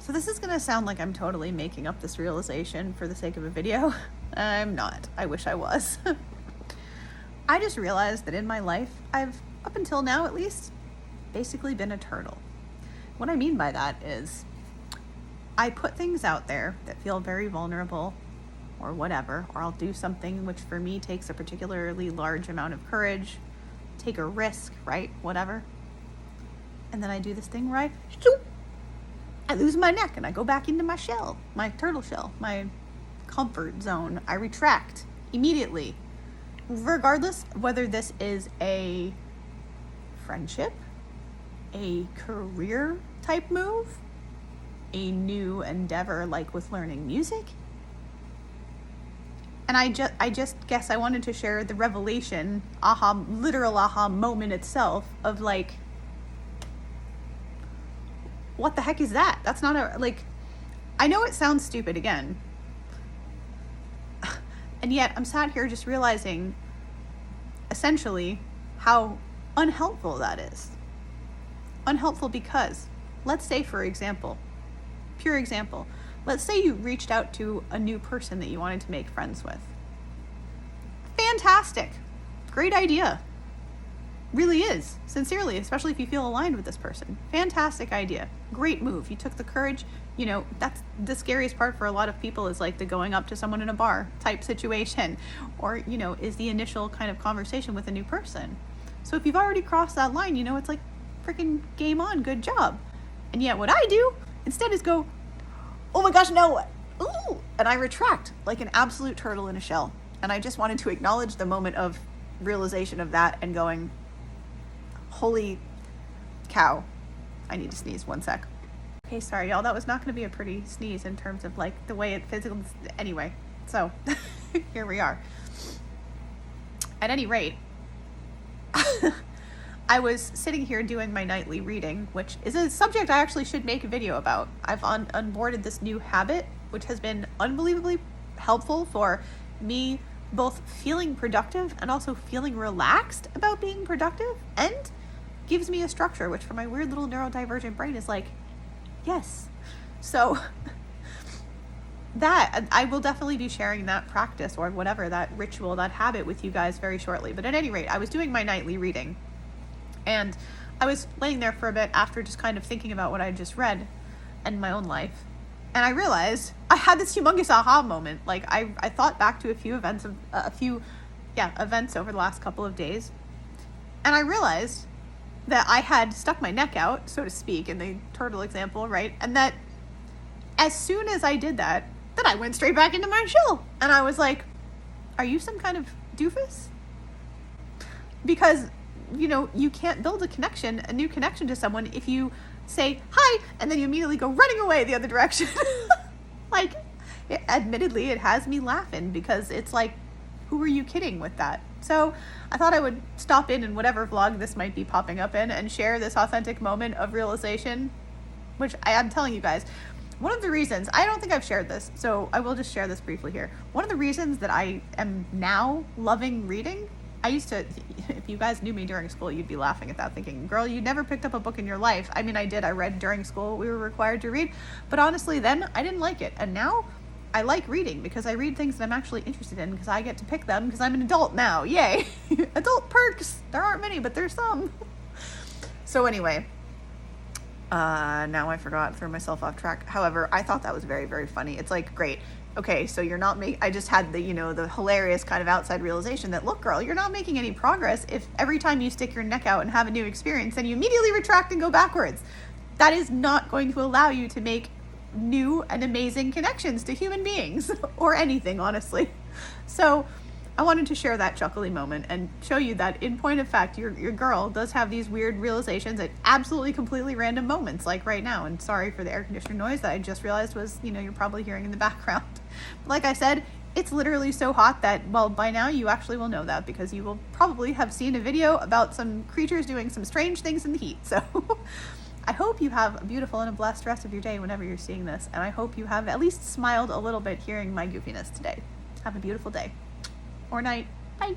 So this is gonna sound like I'm totally making up this realization for the sake of a video. I'm not. I wish I was. I just realized that in my life, I've, up until now at least, basically been a turtle. What I mean by that is I put things out there that feel very vulnerable or whatever, or I'll do something which for me takes a particularly large amount of courage, take a risk, right? Whatever. And then I do this thing where I lose my neck and I go back into my shell, my turtle shell, my comfort zone. I retract immediately, regardless of whether this is a friendship, a career type move, a new endeavor like with learning music. And I just guess I wanted to share the revelation, literal aha moment itself of like, what the heck is that? That's not I know it sounds stupid again. And yet I'm sat here just realizing essentially how unhelpful that is. Unhelpful because, let's say for example, pure example, let's say you reached out to a new person that you wanted to make friends with. Fantastic. Great idea. Really is. Sincerely, especially if you feel aligned with this person. Fantastic idea. Great move. You took the courage. You know, that's the scariest part for a lot of people is like the going up to someone in a bar type situation, or, you know, is the initial kind of conversation with a new person. So if you've already crossed that line, you know, it's like freaking game on, good job. And yet what I do instead is go, oh my gosh, no, ooh, and I retract like an absolute turtle in a shell. And I just wanted to acknowledge the moment of realization of that and going, holy cow, I need to sneeze, one sec. Okay, sorry y'all, that was not going to be a pretty sneeze in terms of like the way it physically, anyway, so here we are. At any rate, I was sitting here doing my nightly reading, which is a subject I actually should make a video about. I've onboarded this new habit, which has been unbelievably helpful for me both feeling productive and also feeling relaxed about being productive, and gives me a structure, which for my weird little neurodivergent brain is like, yes. So that, I will definitely be sharing that practice or whatever, that ritual, that habit with you guys very shortly. But at any rate, I was doing my nightly reading. And I was laying there for a bit after just kind of thinking about what I just read and my own life. And I realized I had this humongous aha moment. Like I thought back to a few events events over the last couple of days. And I realized that I had stuck my neck out, so to speak, in the turtle example, right? And that as soon as I did that, then I went straight back into my shell. And I was like, are you some kind of doofus? Because, you know, you can't build a new connection to someone if you say hi and then you immediately go running away the other direction. Like, admittedly, it has me laughing because it's like, who are you kidding with that? So I thought I would stop in whatever vlog this might be popping up in and share this authentic moment of realization, which I am telling you guys. One of the reasons, I don't think I've shared this, so I will just share this briefly here. One of the reasons that I am now loving reading, I used to, if you guys knew me during school, you'd be laughing at that, thinking, girl, you never picked up a book in your life. I mean, I did. I read during school. We were required to read. But honestly, then I didn't like it. And now I like reading because I read things that I'm actually interested in because I get to pick them because I'm an adult now. Yay. Adult perks. There aren't many, but there's some. So anyway, now I forgot, threw myself off track. However, I thought that was very, very funny. It's like, great. Okay, so you're not I just had the, you know, the hilarious kind of outside realization that, look, girl, you're not making any progress if every time you stick your neck out and have a new experience, then you immediately retract and go backwards. That is not going to allow you to make new and amazing connections to human beings or anything, honestly. So I wanted to share that chuckly moment and show you that in point of fact, your girl does have these weird realizations at absolutely completely random moments, like right now. And sorry for the air conditioner noise that I just realized was, you know, you're probably hearing in the background. Like I said, it's literally so hot that, well, by now you actually will know that because you will probably have seen a video about some creatures doing some strange things in the heat. So I hope you have a beautiful and a blessed rest of your day whenever you're seeing this. And I hope you have at least smiled a little bit hearing my goofiness today. Have a beautiful day or night. Bye.